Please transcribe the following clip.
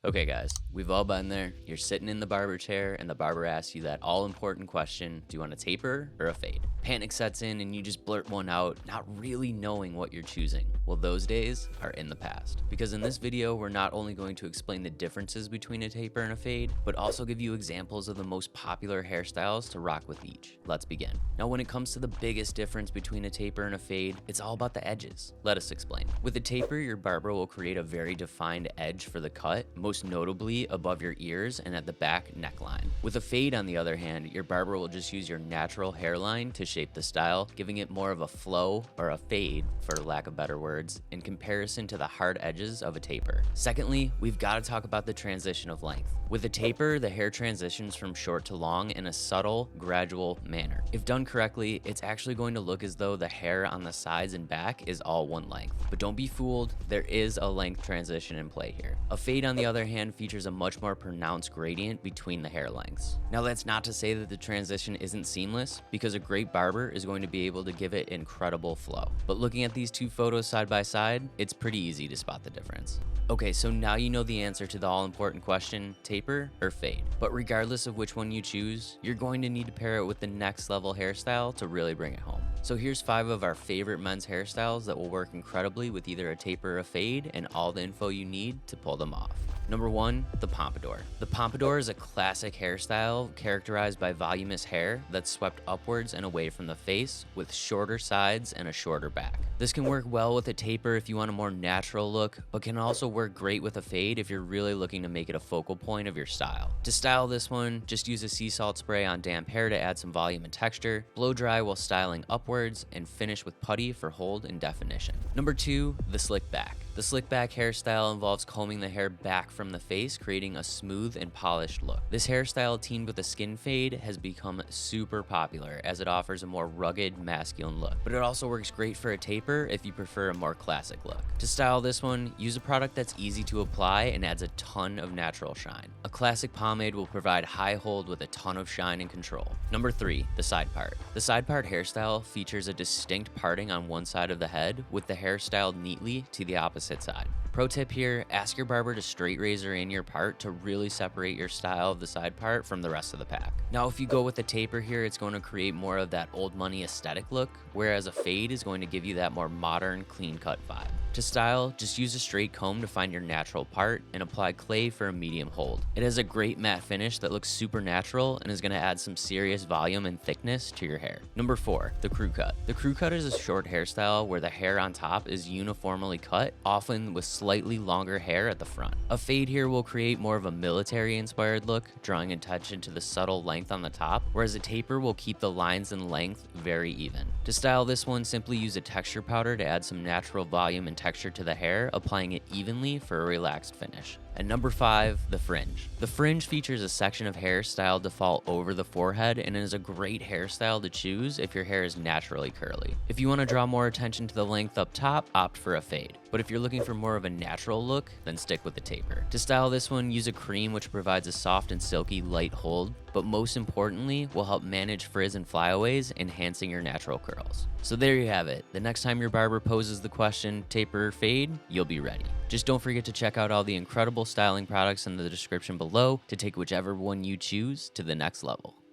Okay guys, we've all been there. You're sitting in the barber chair and the barber asks you that all important question, do you want a taper or a fade? Panic sets in and you just blurt one out, not really knowing what you're choosing. Well, those days are in the past. Because in this video, we're not only going to explain the differences between a taper and a fade, but also give you examples of the most popular hairstyles to rock with each. Let's begin. Now, when it comes to the biggest difference between a taper and a fade, it's all about the edges. Let us explain. With a taper, your barber will create a very defined edge for the cut, most notably above your ears and at the back neckline. With a fade, on the other hand, your barber will just use your natural hairline to shape the style, giving it more of a flow, or a fade, for lack of better words, in comparison to the hard edges of a taper. Secondly, we've got to talk about the transition of length. With a taper, the hair transitions from short to long in a subtle, gradual manner. If done correctly, it's actually going to look as though the hair on the sides and back is all one length. But don't be fooled, there is a length transition in play here. A fade, on the other hand, features a much more pronounced gradient between the hair lengths. Now, that's not to say that the transition isn't seamless, because a great barber is going to be able to give it incredible flow. But looking at these two photos side by side, it's pretty easy to spot the difference. Okay, so now you know the answer to the all-important question, taper or fade. But regardless of which one you choose, you're going to need to pair it with the next level hairstyle to really bring it home. So here's 5 of our favorite men's hairstyles that will work incredibly with either a taper or a fade, and all the info you need to pull them off. Number 1, the Pomidor. The Pomidor is a classic hairstyle characterized by voluminous hair that's swept upwards and away from the face, with shorter sides and a shorter back. This can work well with a taper if you want a more natural look, but can also work great with a fade if you're really looking to make it a focal point of your style. To style this one, just use a sea salt spray on damp hair to add some volume and texture, blow dry while styling upwards, and finish with putty for hold and definition. Number 2, the Slickback. The Slickback hairstyle involves combing the hair back from the face, creating a smooth and polished look. This hairstyle, teamed with a skin fade, has become super popular as it offers a more rugged, masculine look. But it also works great for a taper if you prefer a more classic look. To style this one, use a product that's easy to apply and adds a ton of natural shine. A classic pomade will provide high hold with a ton of shine and control. Number 3, the side part. The side part hairstyle features a distinct parting on one side of the head, with the hair styled neatly to the opposite side. Pro tip here, ask your barber to straight razor in your part to really separate your style of the side part from the rest of the pack. Now, if you go with a taper here, it's going to create more of that old money aesthetic look, whereas a fade is going to give you that more modern, clean cut vibe. To style, just use a straight comb to find your natural part and apply clay for a medium hold. It has a great matte finish that looks super natural and is going to add some serious volume and thickness to your hair. Number 4, the crew cut. The crew cut is a short hairstyle where the hair on top is uniformly cut, often with slightly longer hair at the front. A fade here will create more of a military-inspired look, drawing attention to the subtle length on the top, whereas a taper will keep the lines and length very even. To style this one, simply use a texture powder to add some natural volume and texture to the hair, applying it evenly for a relaxed finish. And number 5, the Fringe. The Fringe features a section of hair styled to fall over the forehead and is a great hairstyle to choose if your hair is naturally curly. If you want to draw more attention to the length up top, opt for a fade. But if you're looking for more of a natural look, then stick with the taper. To style this one, use a cream which provides a soft and silky light hold, but most importantly, will help manage frizz and flyaways, enhancing your natural curls. So there you have it. The next time your barber poses the question, taper or fade, you'll be ready. Just don't forget to check out all the incredible styling products in the description below to take whichever one you choose to the next level.